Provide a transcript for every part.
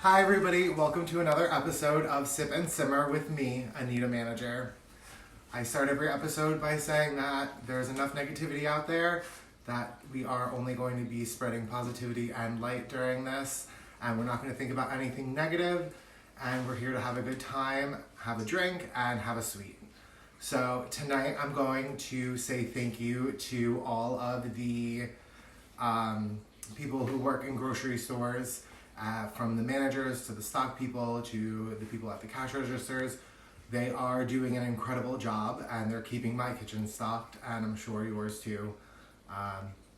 Hi everybody, welcome to another episode of Sip and Simmer with me, Anita Manager. I start every episode by saying that there's enough negativity out there that we are only going to be spreading positivity and light during this, and we're not going to think about anything negative, and we're here to have a good time, have a drink, and have a sweet. So tonight I'm going to say thank you to all of the people who work in grocery stores, from the managers to the stock people to the people at the cash registers. They are doing an incredible job and they're keeping my kitchen stocked, and I'm sure yours too.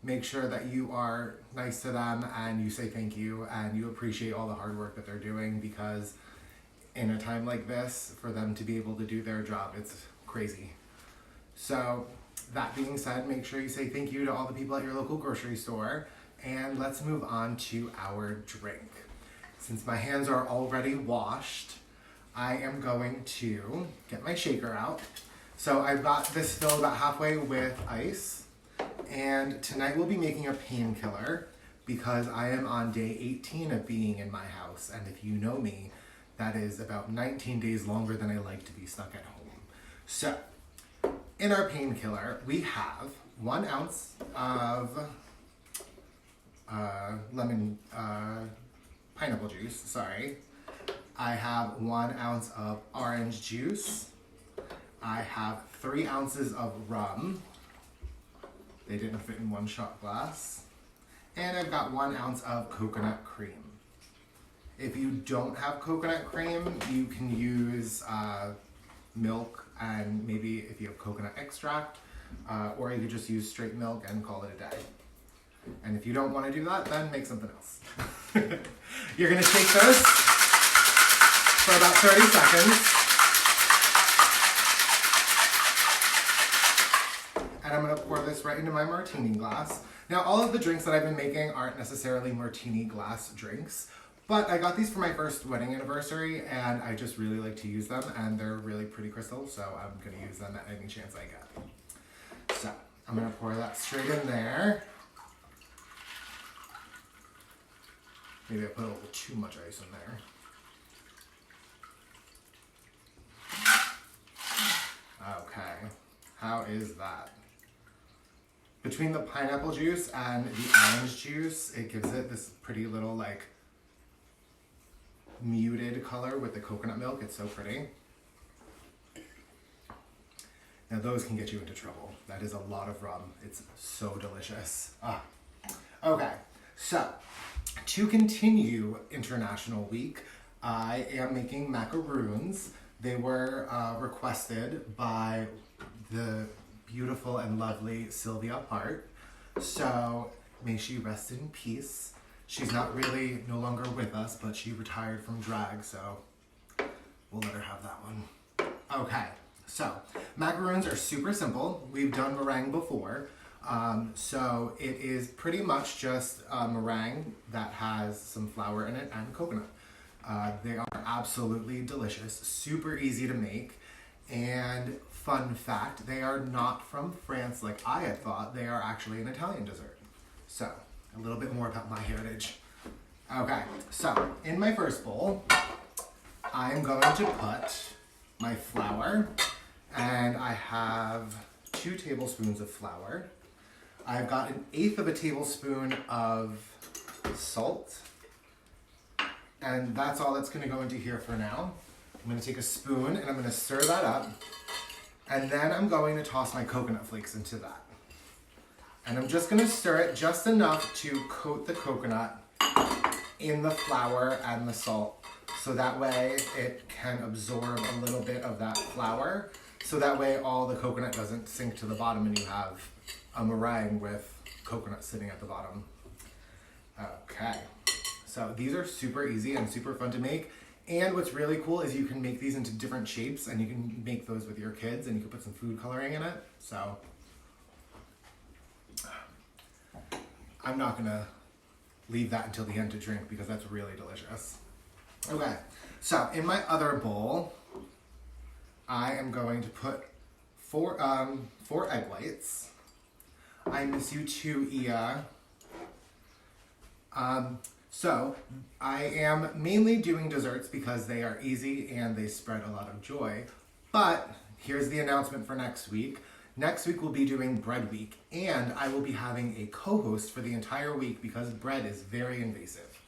Make sure that you are nice to them and you say thank you and you appreciate all the hard work that they're doing, because in a time like this, for them to be able to do their job, it's crazy. So that being said, make sure you say thank you to all the people at your local grocery store. And let's move on to our drink. Since my hands are already washed, I am going to get my shaker out. So I've got this filled about halfway with ice. And tonight we'll be making a painkiller because I am on day 18 of being in my house. And if you know me, that is about 19 days longer than I like to be stuck at home. So in our painkiller, we have 1 ounce of pineapple juice, sorry. I have 1 ounce of orange juice. I have 3 ounces of rum. They didn't fit in 1 shot glass. And I've got 1 ounce of coconut cream. If you don't have coconut cream, you can use milk, and maybe if you have coconut extract, or you could just use straight milk and call it a day. And if you don't want to do that, then make something else. You're going to shake those for about 30 seconds. And I'm going to pour this right into my martini glass. Now, all of the drinks that I've been making aren't necessarily martini glass drinks, but I got these for my first wedding anniversary, and I just really like to use them, and they're really pretty crystal, so I'm going to use them at any chance I get. So, I'm going to pour that straight in there. Maybe I put a little too much ice in there. Okay, how is that? Between the pineapple juice and the orange juice, it gives it this pretty little like muted color with the coconut milk. It's so pretty. Now those can get you into trouble. That is a lot of rum. It's so delicious. Okay, so to continue International Week, I am making macaroons. They were requested by the beautiful and lovely Sylvia Hart. So may she rest in peace. She's no longer with us, but she retired from drag, so we'll let her have that one. Okay, so macaroons are super simple. We've done meringue before. So it is pretty much just a meringue that has some flour in it and coconut. They are absolutely delicious, super easy to make, and fun fact, they are not from France like I had thought. They are actually an Italian dessert. So a little bit more about my heritage. Okay, so in my first bowl, I'm going to put my flour, and I have 2 tablespoons of flour. I've got 1/8 of a tablespoon of salt, and that's all that's going to go into here for now. I'm going to take a spoon and I'm going to stir that up, and then I'm going to toss my coconut flakes into that. And I'm just going to stir it just enough to coat the coconut in the flour and the salt, so that way it can absorb a little bit of that flour, so that way all the coconut doesn't sink to the bottom and you have a meringue with coconut sitting at the bottom. Okay, so these are super easy and super fun to make. And what's really cool is you can make these into different shapes, and you can make those with your kids, and you can put some food coloring in it. So I'm not gonna leave that until the end to drink because that's really delicious. Okay, so in my other bowl, I am going to put 4 egg whites. I miss you too, Ia. So I am mainly doing desserts because they are easy and they spread a lot of joy. But here's the announcement for next week. Next week we'll be doing bread week, and I will be having a co-host for the entire week because bread is very invasive.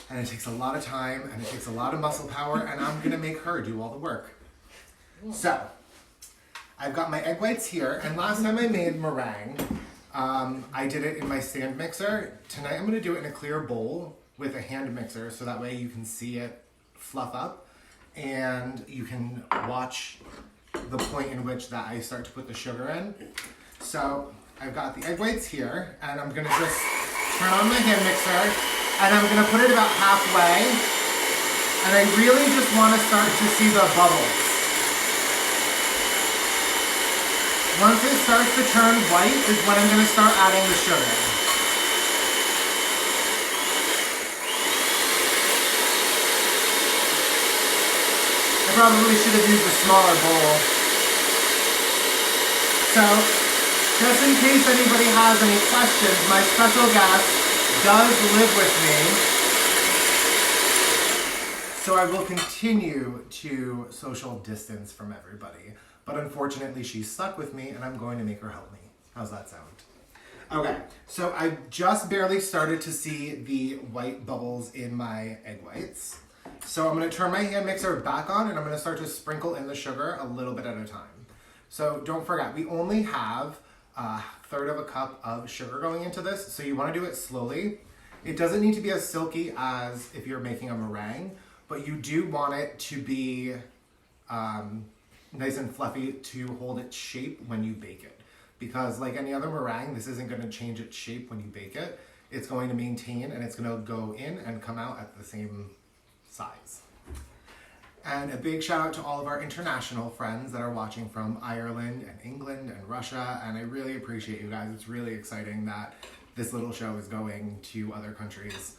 And it takes a lot of time and it takes a lot of muscle power, and I'm gonna make her do all the work. So, I've got my egg whites here, and last time I made meringue, I did it in my stand mixer. Tonight I'm gonna do it in a clear bowl with a hand mixer so that way you can see it fluff up and you can watch the point in which that I start to put the sugar in. So I've got the egg whites here, and I'm gonna just turn on my hand mixer, and I'm gonna put it about halfway, and I really just wanna start to see the bubbles. Once it starts to turn white is when I'm gonna start adding the sugar. I probably should have used a smaller bowl. So, just in case anybody has any questions, my special guest does live with me. So I will continue to social distance from everybody. But unfortunately, she's stuck with me, and I'm going to make her help me. How's that sound? Okay, so I just barely started to see the white bubbles in my egg whites. So I'm gonna turn my hand mixer back on, and I'm gonna start to sprinkle in the sugar a little bit at a time. So don't forget, we only have a third of a cup of sugar going into this, so you wanna do it slowly. It doesn't need to be as silky as if you're making a meringue, but you do want it to be nice and fluffy to hold its shape when you bake it. Because like any other meringue, this isn't gonna change its shape when you bake it. It's going to maintain, and it's gonna go in and come out at the same size. And a big shout out to all of our international friends that are watching from Ireland and England and Russia, and I really appreciate you guys. It's really exciting that this little show is going to other countries.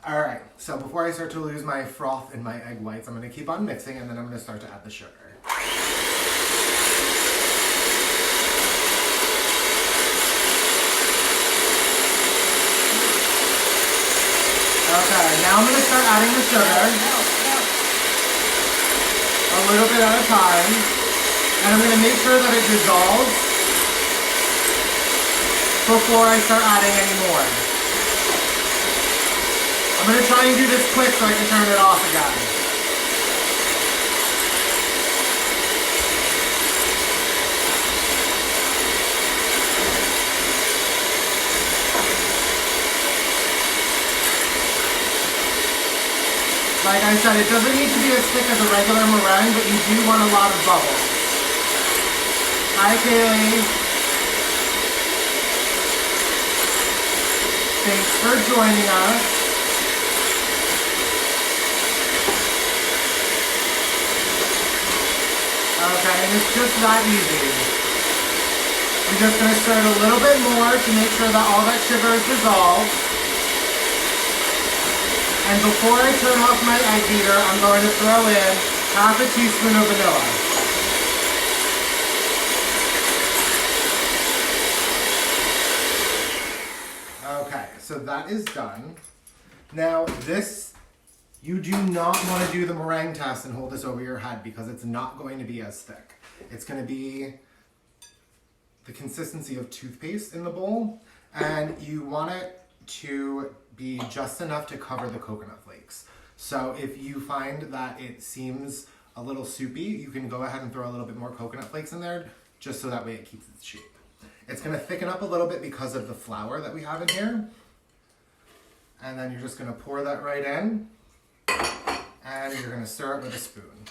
All right, so before I start to lose my froth in my egg whites, I'm gonna keep on mixing, and then I'm gonna start to add the sugar. Okay, now I'm going to start adding the sugar, a little bit at a time, and I'm going to make sure that it dissolves before I start adding any more. I'm going to try and do this quick so I can turn it off again. Like I said, it doesn't need to be as thick as a regular meringue, but you do want a lot of bubbles. Hi, Kaylee. Thanks for joining us. Okay, and it's just that easy. I'm just going to stir it a little bit more to make sure that all that sugar is dissolved. And before I turn off my egg beater, I'm going to throw in half a teaspoon of vanilla. Okay, so that is done. Now this, you do not want to do the meringue test and hold this over your head because it's not going to be as thick. It's going to be the consistency of toothpaste in the bowl, and you want it to be just enough to cover the coconut flakes. So if you find that it seems a little soupy, you can go ahead and throw a little bit more coconut flakes in there just so that way it keeps its shape. It's gonna thicken up a little bit because of the flour that we have in here. And then you're just gonna pour that right in, and you're gonna stir it with a spoon.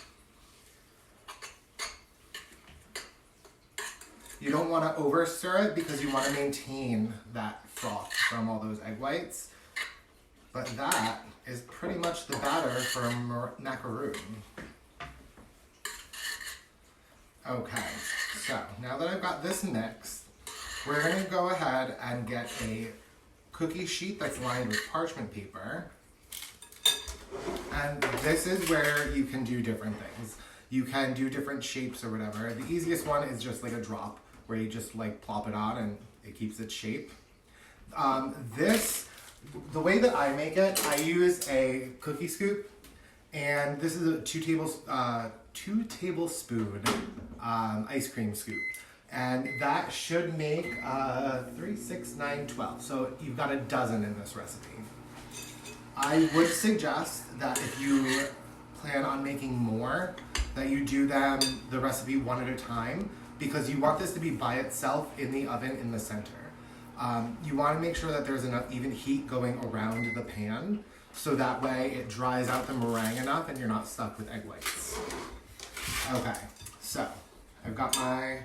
You don't wanna over stir it because you wanna maintain that froth from all those egg whites. But that is pretty much the batter for a macaroon. Okay, so now that I've got this mixed, we're gonna go ahead and get a cookie sheet that's lined with parchment paper. And this is where you can do different things. You can do different shapes or whatever. The easiest one is just like a drop where you just like plop it on and it keeps its shape. This the way that I make it, I use a cookie scoop, and this is a 2 tablespoon ice cream scoop. And that should make 3, 6, 9, 12. So you've got a dozen in this recipe. I would suggest that if you plan on making more, that you do the recipe one at a time, because you want this to be by itself in the oven in the center. You want to make sure that there's enough even heat going around the pan, so that way it dries out the meringue enough and you're not stuck with egg whites. Okay, so I've got my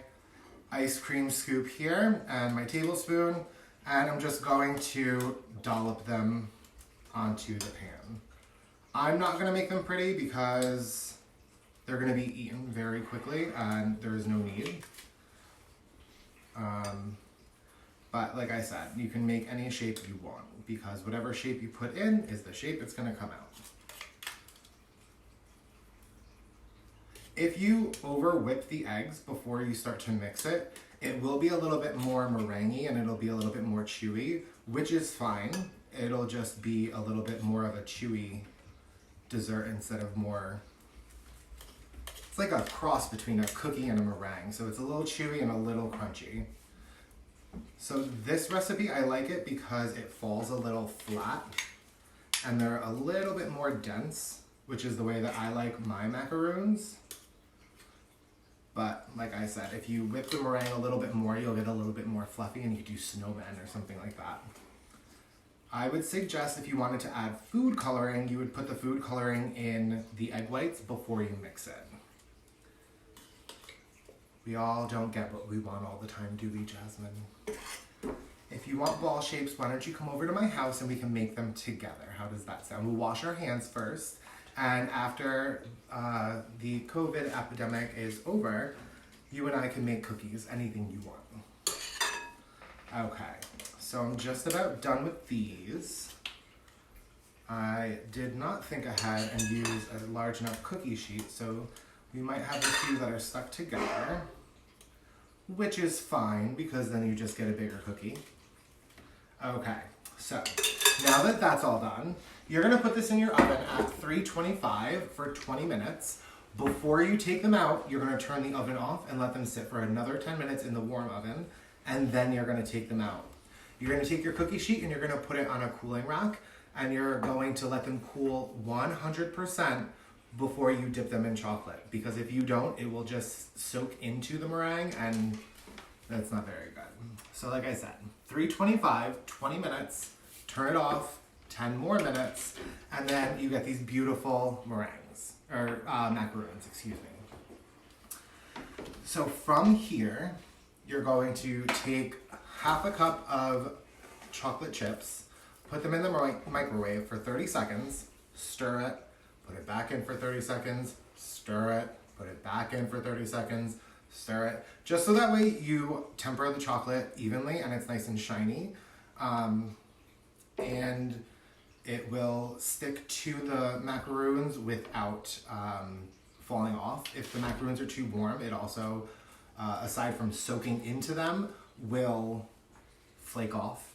ice cream scoop here and my tablespoon, and I'm just going to dollop them onto the pan. I'm not going to make them pretty because they're going to be eaten very quickly and there is no need. But like I said, you can make any shape you want, because whatever shape you put in is the shape it's going to come out. If you over whip the eggs before you start to mix it, it will be a little bit more meringue and it'll be a little bit more chewy, which is fine. It'll just be a little bit more of a chewy dessert instead of more, it's like a cross between a cookie and a meringue. So it's a little chewy and a little crunchy. So this recipe, I like it because it falls a little flat and they're a little bit more dense, which is the way that I like my macaroons. But like I said, if you whip the meringue a little bit more, you'll get a little bit more fluffy and you could do snowmen or something like that. I would suggest if you wanted to add food coloring, you would put the food coloring in the egg whites before you mix it. We all don't get what we want all the time, do we, Jasmine? If you want ball shapes, why don't you come over to my house and we can make them together? How does that sound? We'll wash our hands first, and after the COVID epidemic is over, you and I can make cookies, anything you want. Okay, so I'm just about done with these. I did not think ahead and use a large enough cookie sheet, so we might have a few that are stuck together, which is fine because then you just get a bigger cookie. Okay, so now that that's all done, you're gonna put this in your oven at 325 for 20 minutes. Before you take them out, you're gonna turn the oven off and let them sit for another 10 minutes in the warm oven, and then you're gonna take them out. You're gonna take your cookie sheet and you're gonna put it on a cooling rack, and you're going to let them cool 100% before you dip them in chocolate, because if you don't, it will just soak into the meringue and that's not very good. So like I said, 325, 20 minutes, turn it off, 10 more minutes, and then you get these beautiful meringues, or macaroons, excuse me. So from here, you're going to take half a cup of chocolate chips, put them in the microwave for 30 seconds, stir it, put it back in for 30 seconds, stir it, put it back in for 30 seconds, stir it, just so that way you temper the chocolate evenly and it's nice and shiny. And it will stick to the macaroons without falling off. If the macaroons are too warm, it also, aside from soaking into them, will flake off.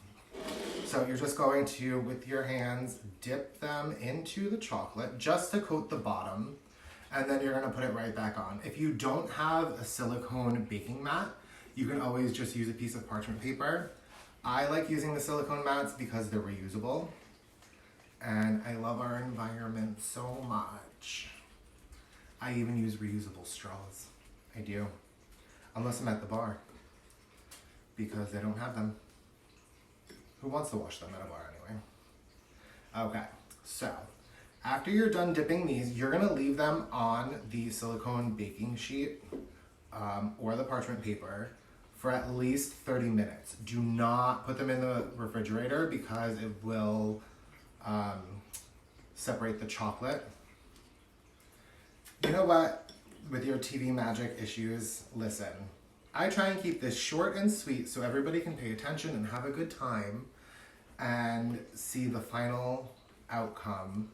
So you're just going to, with your hands, dip them into the chocolate just to coat the bottom, and then you're gonna put it right back on. If you don't have a silicone baking mat, you can always just use a piece of parchment paper. I like using the silicone mats because they're reusable, and I love our environment so much. I even use reusable straws. I do. Unless I'm at the bar, because they don't have them. Who wants to wash them at a bar anyway? Okay, so after you're done dipping these, you're gonna leave them on the silicone baking sheet or the parchment paper for at least 30 minutes. Do not put them in the refrigerator because it will separate the chocolate. You know what? With your TV magic issues, listen. I try and keep this short and sweet so everybody can pay attention and have a good time and see the final outcome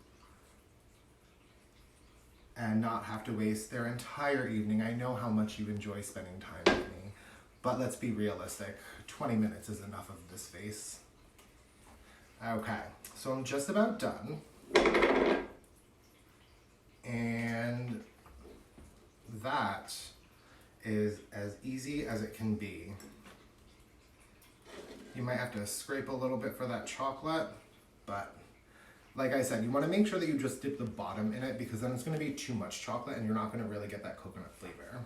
and not have to waste their entire evening. I know how much you enjoy spending time with me, but let's be realistic. 20 minutes is enough of this face. Okay, so I'm just about done. And that is as easy as it can be. You might have to scrape a little bit for that chocolate, but like I said, you want to make sure that you just dip the bottom in it because then it's going to be too much chocolate and you're not going to really get that coconut flavor.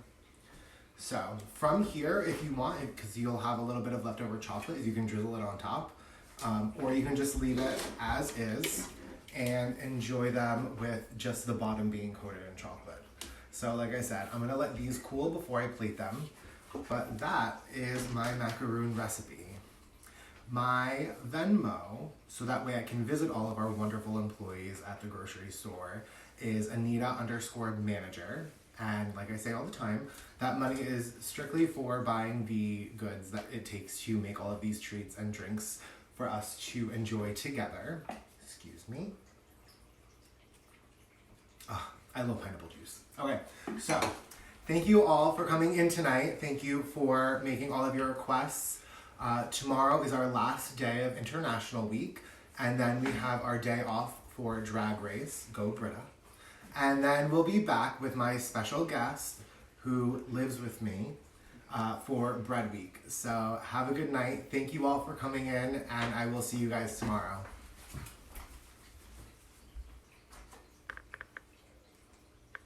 So from here, if you want, because you'll have a little bit of leftover chocolate, you can drizzle it on top, or you can just leave it as is and enjoy them with just the bottom being coated in chocolate. So like I said, I'm gonna let these cool before I plate them, but that is my macaroon recipe. My Venmo, so that way I can visit all of our wonderful employees at the grocery store, is Anita_Manager. And like I say all the time, that money is strictly for buying the goods that it takes to make all of these treats and drinks for us to enjoy together. Excuse me. Oh, I love pineapple juice. Okay, so thank you all for coming in tonight. Thank you for making all of your requests. Tomorrow is our last day of International Week, and then we have our day off for Drag Race, Go Brita. And then we'll be back with my special guest who lives with me for Bread Week. So have a good night. Thank you all for coming in, and I will see you guys tomorrow.